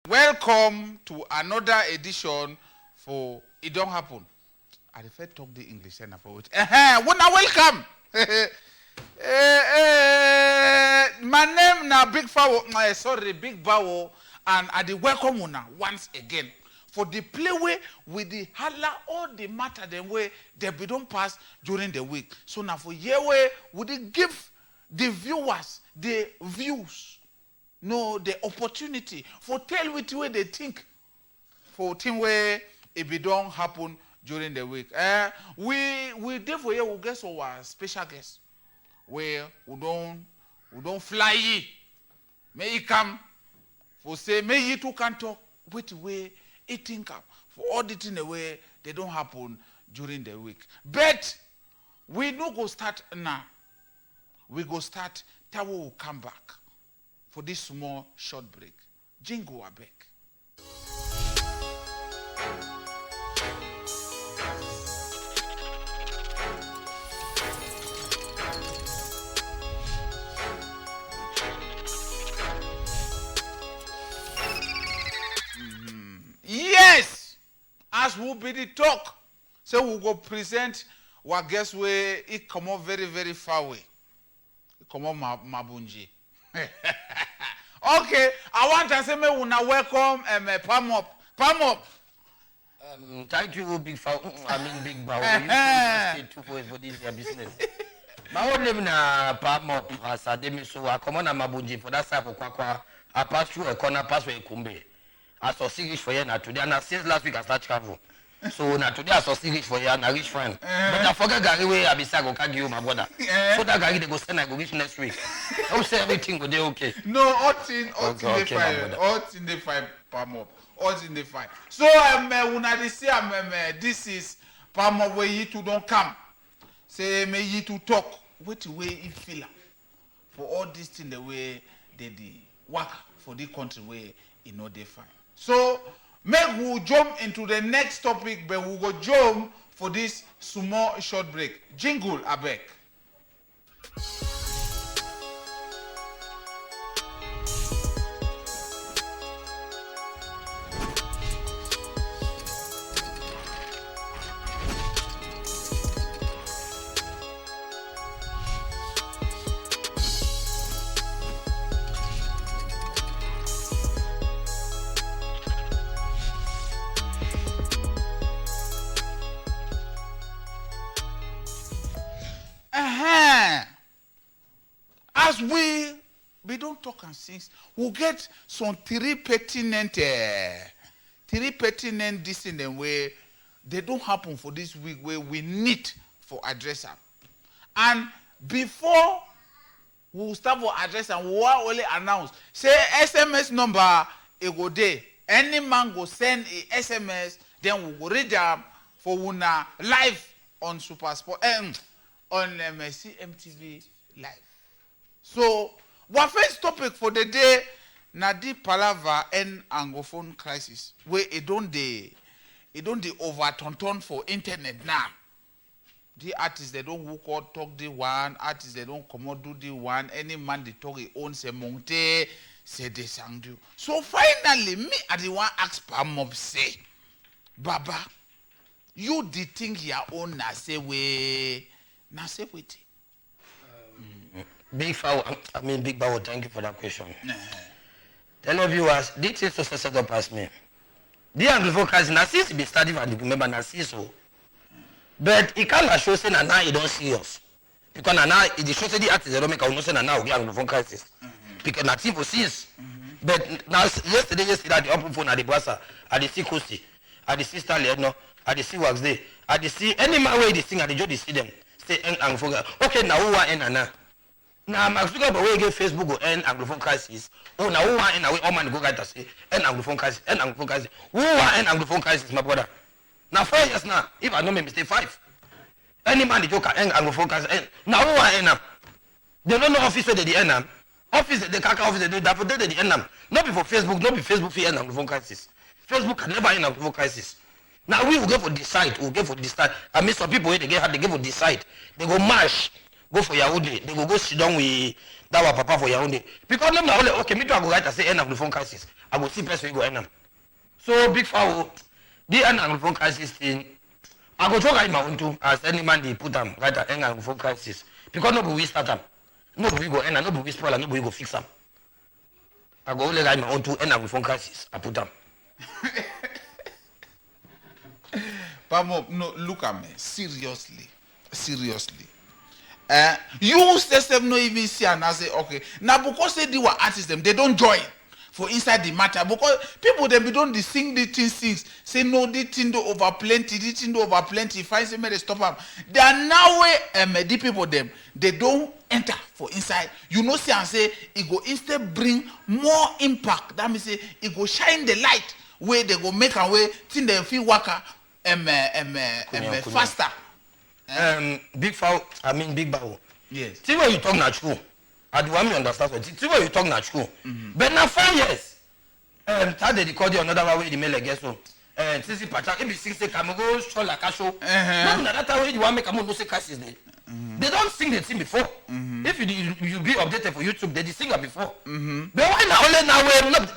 Welcome to another edition for It Don't Happen. I prefer talk the English and for it. Welcome. My name na Big Fowl. Big Bow, and I welcome una once again for the play way with the hala all the matter them way they be don't pass during the week. So now for year way would it give the viewers the views, no the opportunity for tell which way they think for thing where it be don't happen during the week. We therefore here we guess our special guest where we don't fly ye. May he come for say may you two can talk which way it think up for all the thing the way they don't happen during the week. But we no go start now. We go start till we will come back for this small short break. Jingle a back. Yes, as will be the talk. So we'll go present what guess where it come up very, very far away. It come up Mabunji. Okay, I want to say me una welcome Palm up. Thank you, Big Bow. Big Bow. You stay 2 points for this your business. My own name na Palm up. As I demi so I come on Mabunji for that side for Kwakwa. I pass through a corner, pass for a Kumbe. I saw English for you now today, and since last week I start travel. So now today I saw English for you and I reach friend. But I forget Gary way I be say go carry you my brother. So that Gary they go send I go reach next week. I will say everything go dey okay. No, all in the five, Palm up. All in the five. So una dey say this is Palm up where you two don't come. Say may you two talk. What way you feel for all this thing the way they work for the country where you know they find. So, make we jump into the next topic, but we go jump for this small short break. Jingle, Abek. As we don't talk and things, we'll get some three pertinent this in the way they don't happen for this week where we need for address them. And before we start for address and we will only announce, say SMS number it go there. Any man go send a SMS, then we will read them for una live on Super Sport on CMTV live. So, our first topic for the day, na di palava and anglophone crisis, where it don't overturn for internet now. The artists they don't walk out talk the one, artists they don't come out do the one. Any man they talk his own say monte, say they sang do. So finally, me I the one ask Palm up say, Baba, you the think your own na say we. Big Bow, Big Bow, thank you for that question. Tell of you as this is so set up as me. The Anglophone crisis, now since be studying and remember now so. But it can't show say now you don't serious. Because now it shows the artists they don't make a no say now we Anglophone crisis. Because now people sees. But now yesterday at the open phone at the Brasa, at the see Kosti, at the see Stanley, no, at the see Wax Day, at the see any man way this thing at the job they see them. Say Anglophone. Okay, now who are in now? Now, I'm speaking about where Facebook go end Anglophone crisis. Oh, now who are in all man go guys say end Anglophone crisis, end Anglophone crisis. Who are end Anglophone crisis, my brother? Now 4 years now, if I don't make mistake 5. Any man the joker end Anglophone crisis. Now who are in now? They don't know office where they end them. Office the kaka office they do that for they end them. Not before Facebook, not be Facebook for end Anglophone crisis. Facebook can never end Anglophone crisis. Now we will go for decide. I mean some people they get for decide. They go march. go for Yaoundé. They go sit down with that our papa for Yaoundé. Because them now okay, me too I go write and say end Anglophone crisis. I go see person go end them. So big foul, the end Anglophone crisis thing. I go try write my own too as any man they put them right at end Anglophone crisis. Because nobody will start them. Nobody go end, nobody will spoil, nobody go fix them. I go only write my own too end Anglophone crisis. I put them. Pamo, no, look at me. Seriously. You say no even see and I say, okay. Now because they do what artists them, they don't join for inside the matter. Because people them don't sing the things, say no, the thing do over plenty, find some they stop them. They are now the people them, they don't enter for inside. You know, say and say it go instead bring more impact. That means say it go shine the light where they go make a way till they feel worker faster. Big foul, I mean big bow. Yes. See what you talk na true. I do want me understand what. See what you talk na true. But now 4 years. That they record you another way the mail against so. Sisi pacha, if 60 can go show like a show. No, that way you want make a no say cases there. They don't sing the thing before. If you be updated for YouTube, they sing it before. But why now only now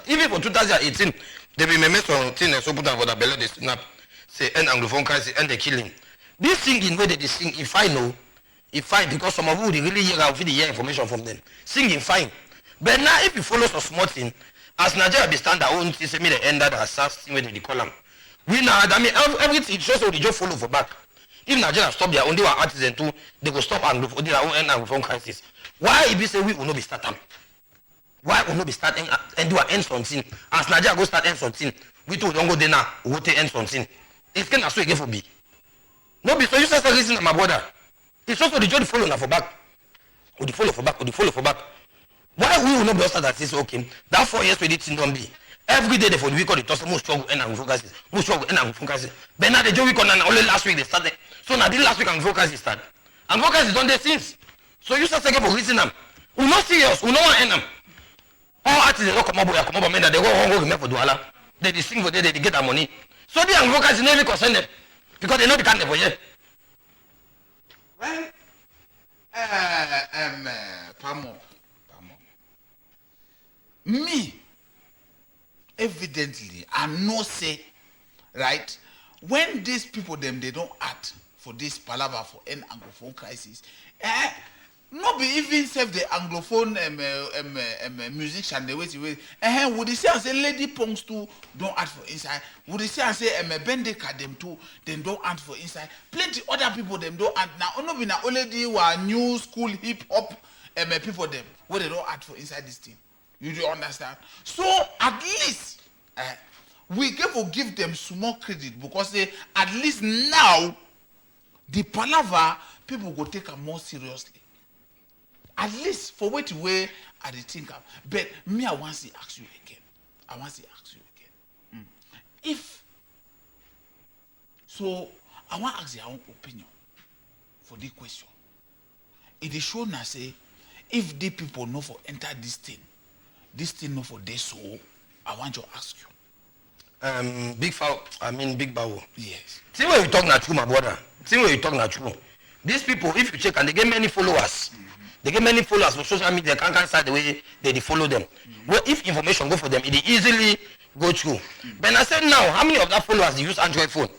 even for 2018, they be make something and so put on for the belly they snap. Say end Anglophone crisis, end the killing. This singing where they sing, if I know, because some of you they really hear out the hear information from them. Singing fine. But now if you follow some small thing, as Nigeria be stand their own thing, say me the end that assassin where they call them. We now I mean everything it shows how they just follow for back. If Nigeria stop their own, they were artisans too, they go stop and their own end Anglophone crisis. Why if you say we will not be starting? Why will not be starting and do an end something? As Nigeria go start end something, we too don't go there now, we will take end something. It's kind of so again for me. No, be so you say listen to my brother. It's also the joy follow now for back. Or the follow for back, Why we will not be start that say okay? That 4 years we did thing don't be. Every day they for the week of the toss most struggle and focus. But now the joy week on and only last week they started. So now the last week and focus is start. And focus is done there since. So you start again for listen them. We not serious, we no want end them. All artists they don't come up men that they go home for Douala. They sing for they get their money. So the focus is not even concerned them. Because they know they can't for you. Well, Pamo. Me, evidently, I know say, right, when these people them they don't act for this palaver for end Anglophone crisis, not be even save the Anglophone musician the way would they say and say Lady Punks too don't act for inside? Would they say and say Bendeka them too then don't act for inside? Plenty other people them don't act now. Only be only the new school hip hop people them where they don't act for inside this thing. You do understand? So at least we can give them small credit because they at least now the palaver people go take them more seriously. At least for what way I think of. But me, I want to ask you again. If so, I want to ask your own opinion for this question. It is shown now say if the people know for enter this thing know for this soul, I want to ask you. Big foul, I mean big bow. Yes. See where you talk na true, my brother. These people, if you check and they get many followers. They get many followers on social media, they can't start the way they follow them. Well, if information go for them, it easily go through. But I said now, how many of that followers use Android phone?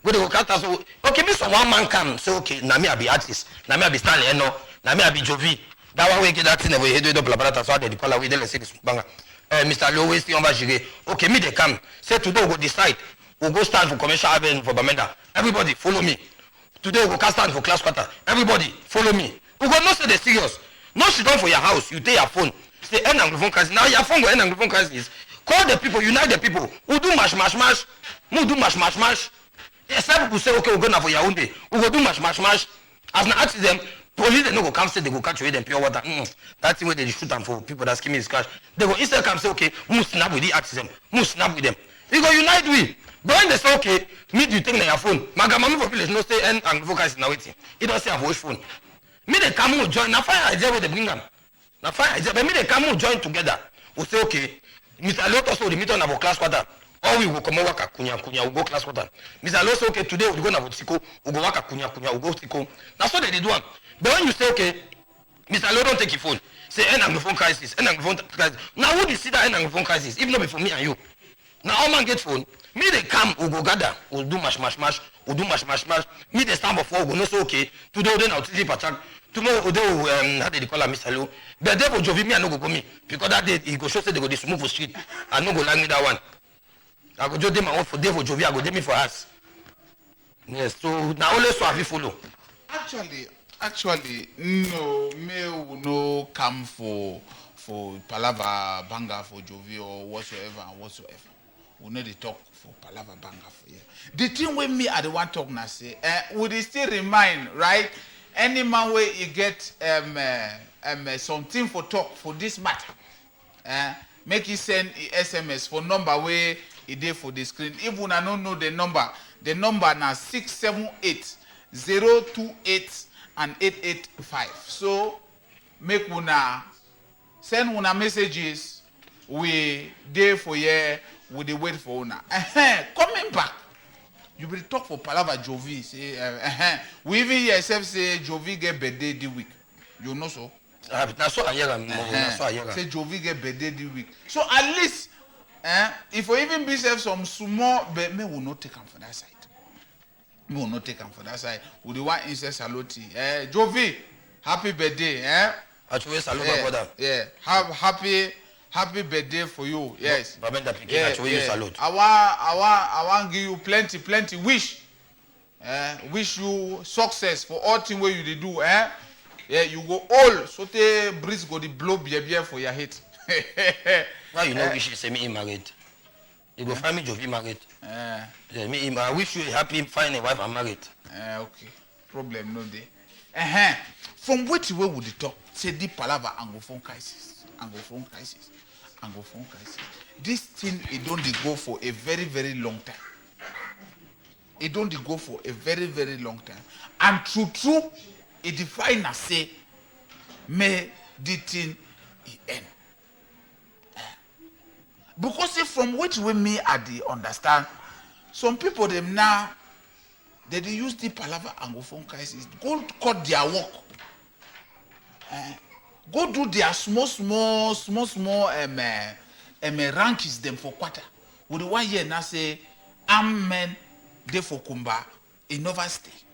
Where they go cast us, okay, me some one man come, say, okay, now me I be artist, now me I be Stanley Eno, now me I be Jovi. That one way get that thing away, do blah blah so they call away, they say this banga. Mr. Leo Westy on Bashige. Okay, me they come. Say today we go decide. We'll go stand for commercial avenue for Bamenda. Everybody follow me. Today we go stand for class quarter. Everybody follow me. We go not say they serious. No sit down for your house. You take your phone. Say end Anglophone crisis. Now your phone go end Anglophone crisis. Call the people, unite the people. Who do mash. Who do mash. Yes, some people say okay, we go now for your own day. We go do mash. As I ask them, police they no go come say they go catch you with them pure water. That's the way they shoot them for people that scheme is cash. They go instead come say okay, move snap with the artisan, move snap with them. We go unite we. But when they say okay, me do you think na your phone? My grandma for village no say end Anglophone crisis now waiting. It don't say a voice phone. Me they come who join. Now fire idea where they bring them. Now fire idea. But me they come who join together. We say okay. Mr. Lot also the meeting of our class quarter. Or we will come over kunya we go class quarter. Mr. Lo say okay today we go na Botiko, we go work kunya we go Tiko. That's what they do. But when you say okay, Mr. Lo don't take your phone. Say phone crisis, phone crisis. Now who decide that phone crisis? If not be for me and you. Now all man get phone. Me they come, we go gather, we do mash. We do mash. Me they stand before, we go no say okay. Today then I'll take attack. Tomorrow they how they call her Mr. Lo. But day for Jovi me I no go me because that day he go show say they go dey move for street. I no go like me that one. I go just do my own for day for Jovi. I go do me for us. Yes. So now only so have you follow. Actually, no, me will no come for palava banga for Jovi or whatsoever. We need to talk for palava banga for you. The thing with me, I the one talk now say, would it still remind, right? Any man where you get something for talk for this matter, make you send SMS for number where it there for the screen. If you don't know the number now 678-028 and 885. So make una send una messages. We there for you. We dey wait for una. Coming back, you will talk for palava Jovi. Say, we even hear yourself say Jovi get birthday this week. You know so? That's what I hear. Say Jovi get birthday this week. So at least, if we even be some small, but me will not take them for that side. Me will not take them for that side. We the one inside saloti. Jovi, happy birthday. Actually, salute my brother. Yeah, happy birthday for you. Yes. I want give you plenty wish. Wish you success for all thing where you dey do. Yeah, you go all so the breeze go the blow beer for your head. Why you know wish you say me married? You go find me Jovi married. Yeah, me I wish you happy find a wife and married. Okay. Problem no day. From which way would you talk? Say deep palava anglophone crisis. This thing it don't go for a very, very long time. It don't go for a very, very long time. And true, it define as say, may the thing end. Because if from which way me I understand, some people them now they use the palava anglophone crisis. Go cut their work. Go do their small rankings them for quarter. With the 1 year now say, amen, they for Kumba, in Nova State.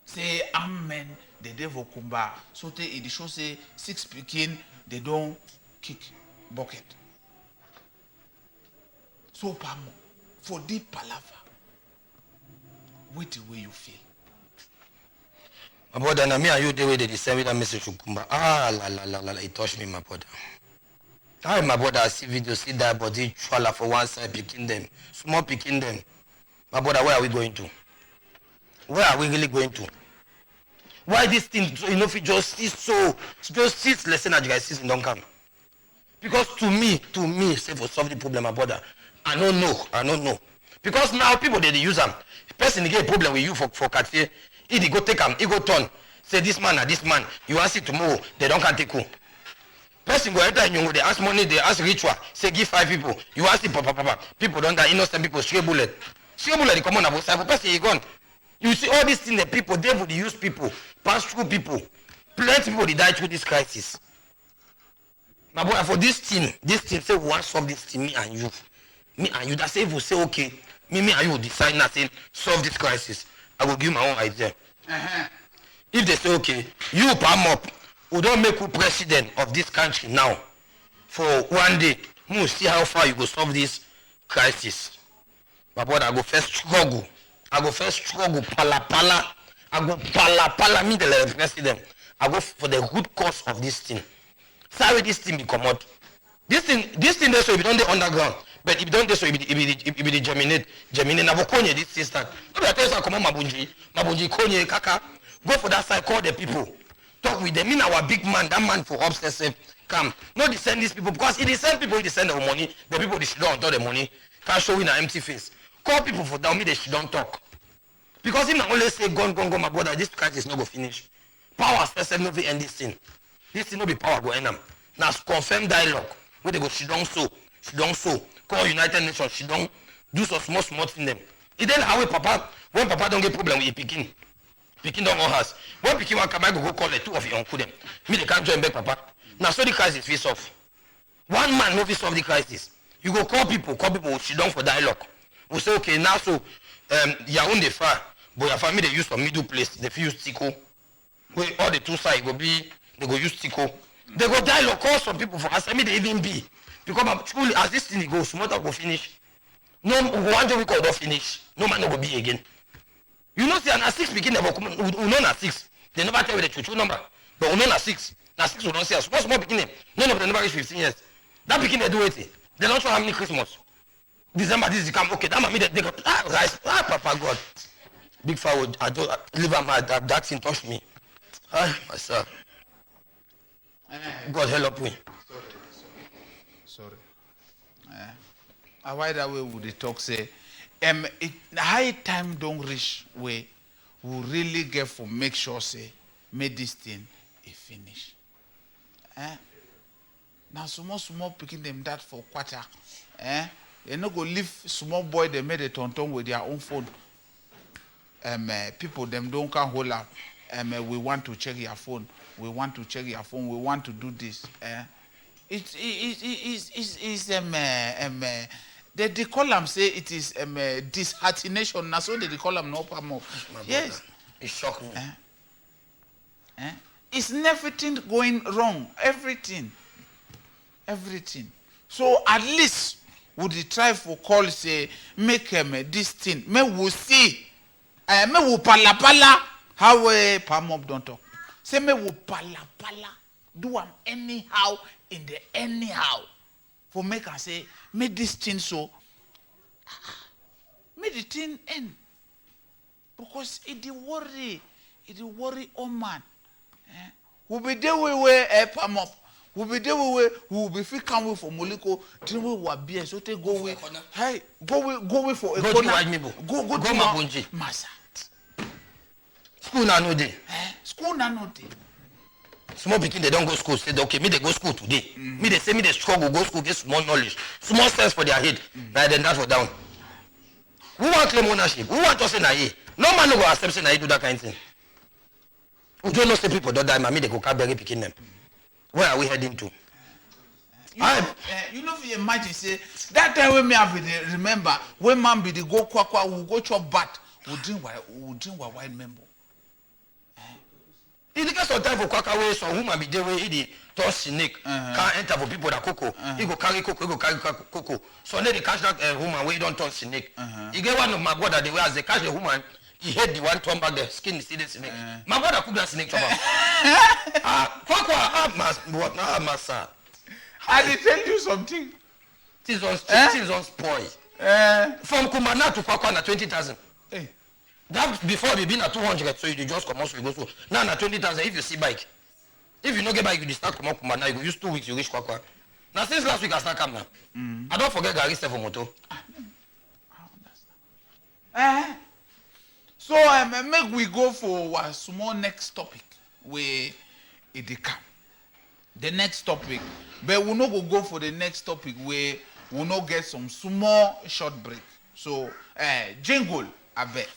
Say amen, they for Kumba. So it show say 6 picking, they don't kick bucket. So pamo, for the palava, wait the way you feel. My brother, na me and you the way they send me that message to Kumba. It touched me, my brother. My brother, I see video, see that body trailer for one side, picking them, small picking them. My brother, where are we going to? Where are we really going to? Why this thing, if it just sits lesson as you guys see, don't come. Because to me, say for solve the problem, my brother, I don't know. Because now people they use them. Person get a problem with you for Cartier. He go take him, he go turn. Say this man, you ask it tomorrow, they don't can take you. Person go enter in you, they ask money, they ask ritual. Say give 5 people. You ask it, papa. People don't die, innocent people, straight bullet. Straight bullet, they come on about 5 person, he gone. You see all these things that people, they would use people, pass through people. Plenty people, they die through this crisis. My boy, for this thing, say we want to solve this thing, me and you. That's if we say, okay, me and you decide nothing, solve this crisis. I will give you my own idea. If they say, okay, you palm up, we don't make you president of this country now. For 1 day, we will see how far you go solve this crisis. My brother, I go first struggle, pala. I go pala, me the president. I go for the root cause of this thing. Sorry, this thing be come out. This thing, that's so if you don't do underground. But if you don't do so, if you germinate, na vokonye this system. No, I tell you, come on, Mabunji, konye, kaka. Go for that side, call the people. Talk with them. In our big man, that man for obsessive, come. No, they send these people, because if they send people, they send the money, the people, they should don't talk the money, can't show in an empty face. Call people for that, me, they should don't talk. Because if I only say, go, my brother, this crisis is not going to finish. Power, first, never end this thing. This thing no be power, go end them. Now, confirm dialogue, where they go, she don't so. call United Nations, she don't do some small thing them. It then how papa, when papa don't get problem with Pekin don't go house. When Pekin want come, I go call the two of your uncle them. Me they can't join back papa. Now so the crisis face off. One man no fit solve the crisis. You go call people, sit down for dialogue. We say okay now so Yaoundé far, but your family they use some middle place, they fit use Tico. Where all the two sides go be, they go use Tico. They go dialogue, call some people for us. I mean they even be. Because my school as this thing goes, tomorrow go finish. No one day we call don't finish. No man no go be again. You know say na 6 begin never come. We know na 6. They never tell you the true number. But we know na 6. Na 6 we don't see us. Small beginning. None of them never reach 15 years. That beginning they do it. They don't show how many Christmas. December this is come okay. That mommy they go rice. Papa God. Big forward. I don't leave am that thing touch me. My son. God help me. Sorry. Why that way would they talk say high time don't reach where we really get for make sure say make this thing a finish. Now small picking them that for quarter. They no go leave small boy they made a tonton with their own phone. People them don't can hold up. We want to check your phone. We want to check your phone. We want to do this. It's they call them say it is disheartenation. Now so they call them no more. Yes, it shocked me. It's everything going wrong. Everything. So at least would they try for call say make this thing. Me will see. Me will pala how palm up don't talk. Say me will pala do am anyhow in the anyhow. For make and say make this thing so make the thing end. Because it worry all man. We'll be there we palm up. We'll be there we will be free come with for Moliko. Then we will be so take go away. Hey, go away for a corner. Go Mabunji. Massa. School na no day. School na no day. Small pikin they don't go school. Say okay, me they go school today. Me they say me they struggle go school get small knowledge, small sense for their head. Now then that for down. Who want claim ownership? Who want to say na ye? No man no go accept say na ye do that kind of thing. We don't know say people don't die. Me they go carry picking them. Where are we heading to? You know, if you imagine, say, that time when me have to remember, when man be the go kwakwa, we go chop bat, we drink white member. In the case of time for kwakwa, so woman be there where he toss snake, can't enter for people that cocoa. He go carry cocoa. So then they catch that woman where he don't toss snake. You get one of my brother, they as they catch the woman, he hit the one turn back the skin is still the snake. My brother cook that snake chop. Kwakwa, massa. I did tell you something. Things on spoil. From Kumana to Kwakwa na 20,000. That before we been at 200, so you just come out so you go so. Now na 20,000 if you see bike. If you no get bike, you start come out Kumana, you go use 2 weeks, you reach Kwakwa. Now since last week I start come now. I don't forget Gary step for motor. So make we go for a small next topic where it come. The next topic, but we no go for the next topic where we no get some small short break. So jingle, I beg.